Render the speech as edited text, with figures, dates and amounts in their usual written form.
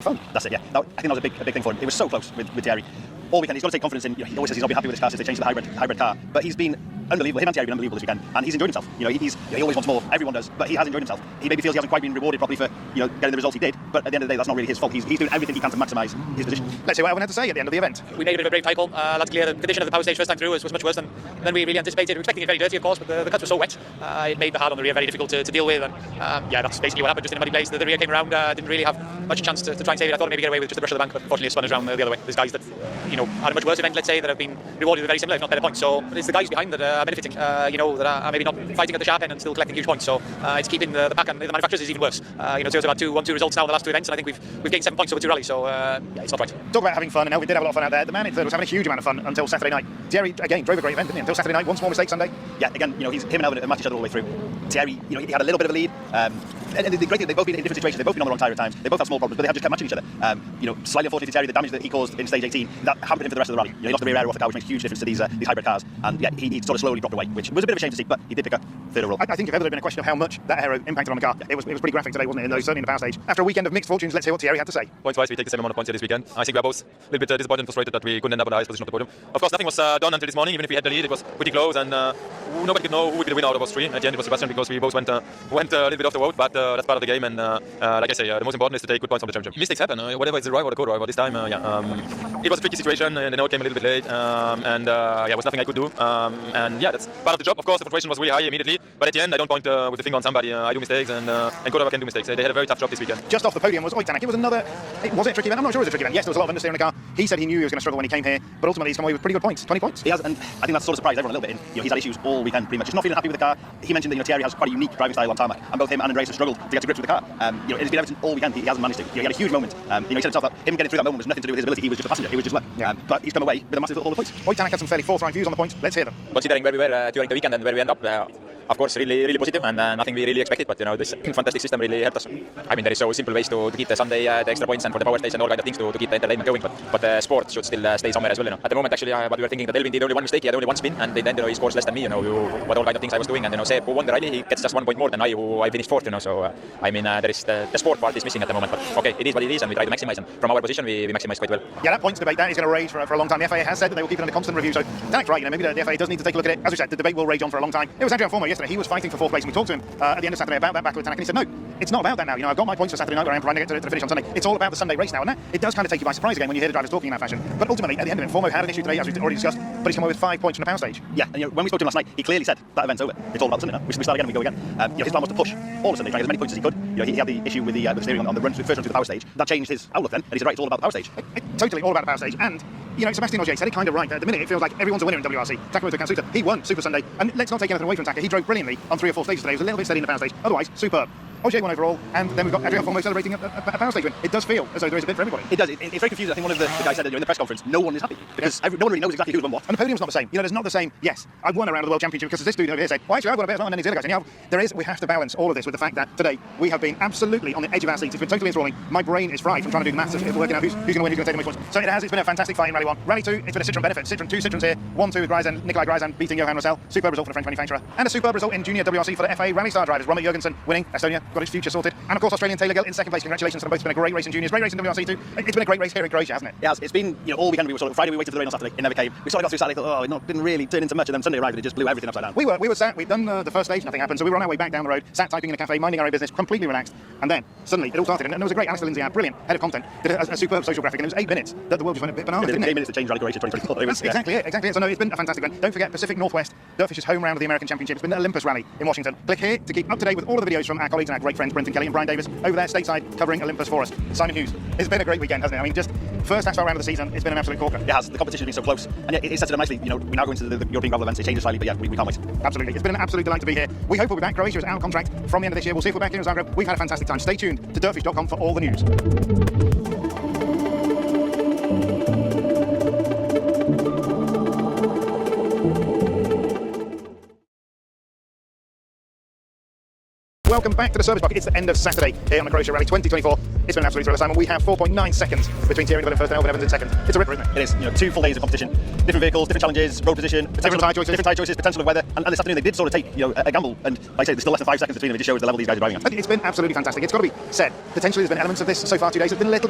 Phone. That's it, yeah. I think that was a big thing for him. It was so close with Thierry. All weekend, he's got to take confidence in. He always says he's not been happy with his car since they changed to the hybrid car, but he's been unbelievable. Him and Thierry have been unbelievable this weekend, and he's enjoyed himself. He always wants more. Everyone does, but he has enjoyed himself. He maybe feels he hasn't quite been rewarded properly for getting the results he did, but at the end of the day, that's not really his fault. He's doing everything he can to maximise his position. Let's see what everyone had to say at the end of the event. We made a bit of a brave tackle. Luckily, the condition of the power stage first time through was much worse than we really anticipated. We were expecting it very dirty, of course, but the cuts were so wet. It made the hard on the rear very difficult to deal with, and that's basically what happened. Just in a muddy place, the rear came around, didn't really have much chance to try and save it. I thought I'd maybe get away with just the brush of the bank, but unfortunately it spun us around the other way. There's guys that had a much worse event, let's say, that have been rewarded with very similar, if not better points. So it's the guys behind that are benefiting, that are maybe not fighting at the sharp end and still collecting huge points. So it's keeping the pack and the manufacturers is even worse. Toyota's about 1-2 results now in the last two events, and I think we've gained 7 points over 2 rallies. So it's not right. Talk about having fun, and we did have a lot of fun out there. The man in third was having a huge amount of fun until Saturday night. Thierry again drove a great event, didn't he? Until Saturday night, one small mistake Sunday. Yeah, again, him and Elvin matched each other all the way through. Thierry, he had a little bit of a lead. And the great thing, they've both been in different situations. They've both been on the wrong tyre at times. They both had small problems, but they have just kept matching each other. Slightly unfortunately to Thierry, the damage that he caused in stage 18, that hampered him for the rest of the rally. He lost the rear aero off the car, which makes a huge difference to these hybrid cars. And yeah, he sort of slowly dropped away, which was a bit of a shame to see, but he did pick up third overall. I think if ever there had been a question of how much that aero impacted on the car, it was pretty graphic today, wasn't it? Certainly in the power stage. After a weekend of mixed fortunes, let's hear what Thierry had to say. Points-wise, we take the same amount of points here this weekend. I think we are both a little bit disappointed and frustrated that we couldn't end up on the highest position of the podium. Of course, nothing was done until this morning. Even if we had the lead, it was pretty close, and nobody could know who would be the winner out of us three. At the end, it was Sebastian, because we both went a little bit off the road, but that's part of the game. And like I say, the most important is to take good points from the championship. Mistakes happen, whatever is the driver or the co-driver. This time, it was a tricky situation, and I know it came a little bit late, there was nothing I could do. That's part of the job. Of course, the frustration was really high immediately, but at the end, I don't point with the finger on somebody. I do mistakes, and co-driver can do mistakes. They had a very tough job this weekend. Just off the podium was Oitanak. It was a tricky event? I'm not sure it was a tricky event. Yes, there was a lot of understeer in the car. He said he knew he was going to struggle when he came here, but ultimately he's come away with pretty good points, 20 points. He has, and I think that's sort of surprised everyone a little bit. He's had issues all weekend, pretty much. He's not feeling happy with the car. He mentioned that Thierry has quite a unique driving style on tarmac, and both him and Andreas have struggled to get to grips with the car. It's been everything all weekend. He hasn't managed to. He had a huge moment. He said himself that him getting through that moment was nothing to do with his ability. He was just a passenger. He was just luck. But he's come away with a massive all the points. Oitanak had some fairly forthright views on the points. Let's hear them. Considering where we were during the weekend and where we end up, of course, really positive, and nothing we really expected. But this fantastic system really helped us. I mean, there is so simple ways to keep the Sunday the extra points and for the power stage and all kind of things to keep the entertainment going. But sport should still stay somewhere as well. At the moment, actually, but we were thinking that Elvin did only one mistake. He had only one spin, and then he scores less than me. What all kind of things I was doing, and Seb, who won the rally, he gets just 1 point more than I finished fourth. So I mean, there is the sport part is missing at the moment. But okay, it is what it is, and we try to maximize. And from our position, we maximize quite well. Yeah, that points debate that is going to rage for a long time. The FIA has said that they will keep it under constant review. So Danek's right. Maybe the FIA does need to take a look at it. As we said, the debate will rage on for a long time. It was Andrea Formo yesterday. He was fighting for fourth place, and we talked to him at the end of Saturday about that battle with Tanak, and he said, no, it's not about that now. I've got my points for Saturday night where I am trying to get to the finish on Sunday. It's all about the Sunday race now, and that it does kind of take you by surprise again when you hear the drivers talking in that fashion. But ultimately, at the end of it, Formo had an issue today, as we've already discussed, but he's come away with 5 points from the power stage. Yeah, and when we spoke to him last night, he clearly said that event's over. It's all about the Sunday now. We start again and we go again. His plan was to push all of Sunday, trying to get as many points as he could. He had the issue with the steering on the first run through the power stage. That changed his outlook then, and he said, right, it's all about the power stage. Totally all about the power stage, and Sebastian Ogier said it kind of right. At the minute, it feels like everyone's a winner in WRC. Takamoto Kansuta, he won Super Sunday, and let's not take anything away from Taka. He drove brilliantly on 3 or 4 stages today. He was a little bit steady in the power stage. Otherwise, superb. Ogier won overall, and then we've got Adrian Formo celebrating a power stage win. It does feel as though there is a bit for everybody. It does. It's very confusing. I think one of the guys said that in the press conference, no one is happy because no one really knows exactly who's won what. And the podium's not the same. There's not the same. Yes, I won a round of the World Championship because this dude over here said, well, actually, I won a bit as well, and then these other guys. We have to balance all of this with the fact that today we have been absolutely on the edge of our seats. It's been totally enthralling. My brain is fried from trying to do the maths of working out who's going to win, who's going to take the most points. So it's been a fantastic fight in Rally 1. Rally 2, it's been a Citroen benefit. Two Citroens here. 1-2 with Nikolai Greizen beating Johan Rossell. Superb result for the French manufacturer. And a superb result in Junior WRC for the FA Rally Star drivers. Roman Jurgensen winning. Estonia got its future sorted. And of course, Australian Taylor Gill in second place. Congratulations to them both. It's been a great race in Juniors. Great race in WRC too. It's been a great race here in Croatia, hasn't it? Yeah, it's been all weekend. Friday we waited for the rain on Saturday. It never came. We sort of got through Saturday. Thought, it didn't really turn into much. And then Sunday arrived and it just blew everything upside down. We were sat. We'd done the first stage. Nothing happened. So we were on our way back down the road, sat typing in a cafe, minding our own business, completely relaxed. And then suddenly it all started. And there was a great Alistair Lindsay, our brilliant head of content, did a superb social graphic. And it was 8 minutes that the world just went a bit bananas. Didn't it? 8 minutes to change Rally Croatia 2024. That's exactly it. So no, it's been a fantastic event. Don't forget Pacific Northwest, Dirtfish's home round of the American Championship. It's been the Olympus Rally in Washington. Click here to keep up to date with all of the videos from our colleagues and our great friends Brenton Kelly and Brian Davis over there stateside covering Olympus for us. Simon Hughes. It's been a great weekend, hasn't it? I mean, just first asphalt round of the season, it's been an absolute corker. It has. The competition has been so close, and it sets it up nicely. We now go into the European gravel events. It changes slightly, but yeah, we can't wait. Absolutely, it's been an absolute delight to be here. We hope we'll be back. Croatia is out of contract from the end of this year. We'll see if we're back here in Zagreb. We've had a fantastic time. Stay tuned to dirtfish.com for all the news. Welcome back to the service bucket. It's the end of Saturday here on the Croatia Rally 2024. It's been an absolute thriller, Simon. We have 4.9 seconds between Thierry Neuville in first and Elvin Evans in second. It's a ripper, isn't it? It is. 2 full days of competition, different vehicles, different challenges, road position, different tyre choices, potential of weather, and this afternoon they did sort of take a gamble. And like I say, there's still less than 5 seconds between them. It just shows the level these guys are driving at. It's been absolutely fantastic. It's got to be said. Potentially, there's been elements of this so far 2 days. It's been a little bit